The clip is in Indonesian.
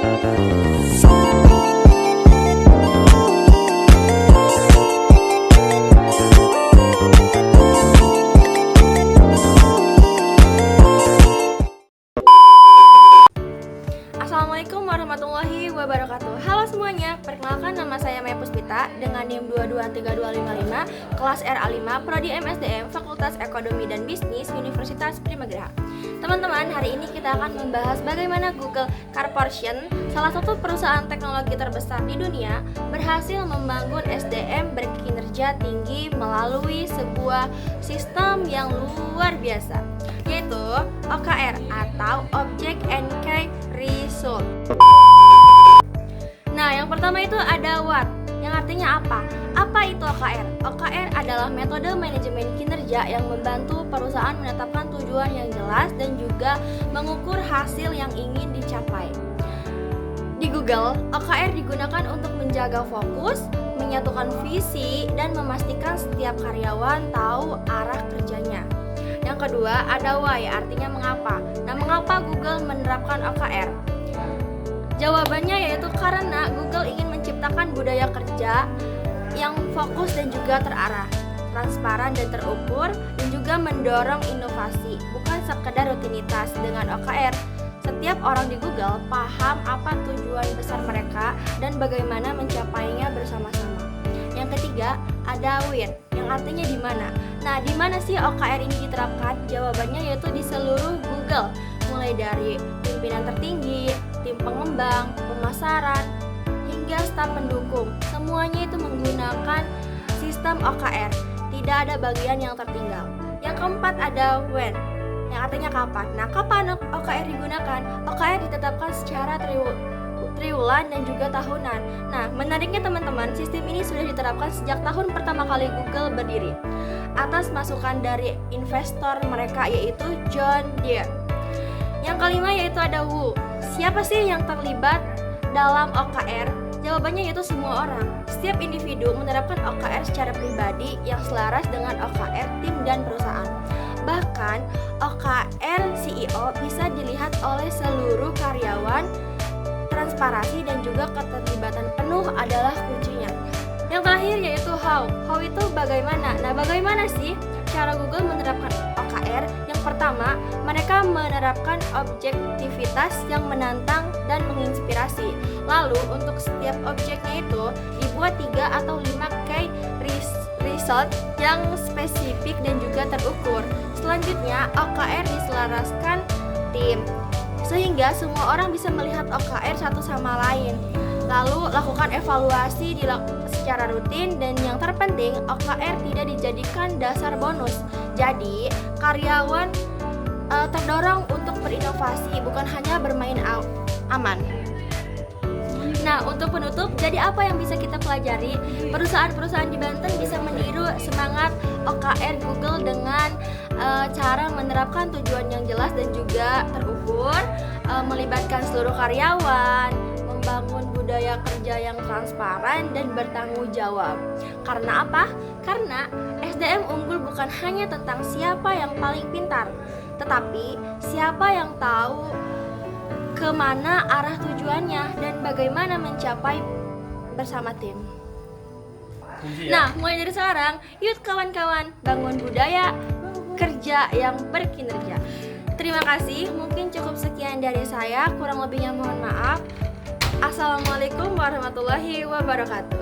Assalamualaikum warahmatullahi wabarakatuh. Halo semuanya, perkenalkan nama saya Maya Puspita dengan NIM 223255, kelas RA5, Prodi MSDM, Fakultas Ekonomi dan Bisnis, Universitas Primagraha. Teman-teman, hari ini kita akan membahas bagaimana Google Corporation, salah satu perusahaan teknologi terbesar di dunia, berhasil membangun SDM berkinerja tinggi melalui sebuah sistem yang luar biasa, yaitu OKR atau Object and Key Result. Nah, yang pertama itu ada what, yang artinya apa? Apa itu OKR? OKR adalah metode manajemen kinerja yang membantu perusahaan menetapkan tujuan yang jelas dan juga mengukur hasil yang ingin dicapai. Di Google, OKR digunakan untuk menjaga fokus, menyatukan visi, dan memastikan setiap karyawan tahu arah kerjanya. Yang kedua, ada why, artinya mengapa. Nah, mengapa Google menerapkan OKR? Jawabannya yaitu karena Google ingin menciptakan budaya kerja yang fokus dan juga terarah, transparan dan terukur, dan juga mendorong inovasi, bukan sekedar rutinitas. Dengan OKR, setiap orang di Google paham apa tujuan besar mereka dan bagaimana mencapainya bersama-sama. Yang ketiga, ada where, yang artinya di mana. Nah, di mana sih OKR ini diterapkan? Jawabannya yaitu di seluruh Google, mulai dari pimpinan tertinggi, tim pengembang, pemasaran, hingga staf pendukung. Semuanya itu menggunakan sistem OKR, tidak ada bagian yang tertinggal. Yang keempat ada when, yang artinya kapan. Nah, kapan OKR digunakan? OKR ditetapkan secara triwulan dan juga tahunan. Nah, menariknya teman-teman, sistem ini sudah diterapkan sejak tahun pertama kali Google berdiri, atas masukan dari investor mereka yaitu John Deere. Yang kelima yaitu ada who. Siapa sih yang terlibat dalam OKR? Jawabannya yaitu semua orang. Setiap individu menerapkan OKR secara pribadi yang selaras dengan OKR tim dan perusahaan. Bahkan OKR CEO bisa dilihat oleh seluruh karyawan. Transparansi dan juga keterlibatan penuh adalah kuncinya. Yang terakhir yaitu how. How itu bagaimana? Nah, bagaimana sih cara Google menerapkan OKR? Yang pertama, mereka menerapkan objektivitas yang menantang dan menginspirasi. Lalu, untuk setiap objeknya itu dibuat 3 atau 5 key result yang spesifik dan juga terukur. Selanjutnya, OKR diselaraskan tim, sehingga semua orang bisa melihat OKR satu sama lain. Lalu lakukan evaluasi secara rutin, dan yang terpenting OKR tidak dijadikan dasar bonus. Jadi karyawan terdorong untuk berinovasi, bukan hanya bermain aman. Nah, untuk penutup, jadi apa yang bisa kita pelajari? Perusahaan-perusahaan di Banten bisa meniru semangat OKR Google dengan cara menerapkan tujuan yang jelas dan juga terukur, melibatkan seluruh karyawan, membangun budaya kerja yang transparan dan bertanggung jawab. Karena apa? Karena SDM unggul bukan hanya tentang siapa yang paling pintar, tetapi siapa yang tahu kemana arah tujuannya dan bagaimana mencapai bersama tim. Nah, mulai dari sekarang, yuk kawan-kawan, bangun budaya kerja yang berkinerja. Terima kasih, mungkin cukup sekian dari saya, kurang lebihnya mohon maaf. Assalamualaikum warahmatullahi wabarakatuh.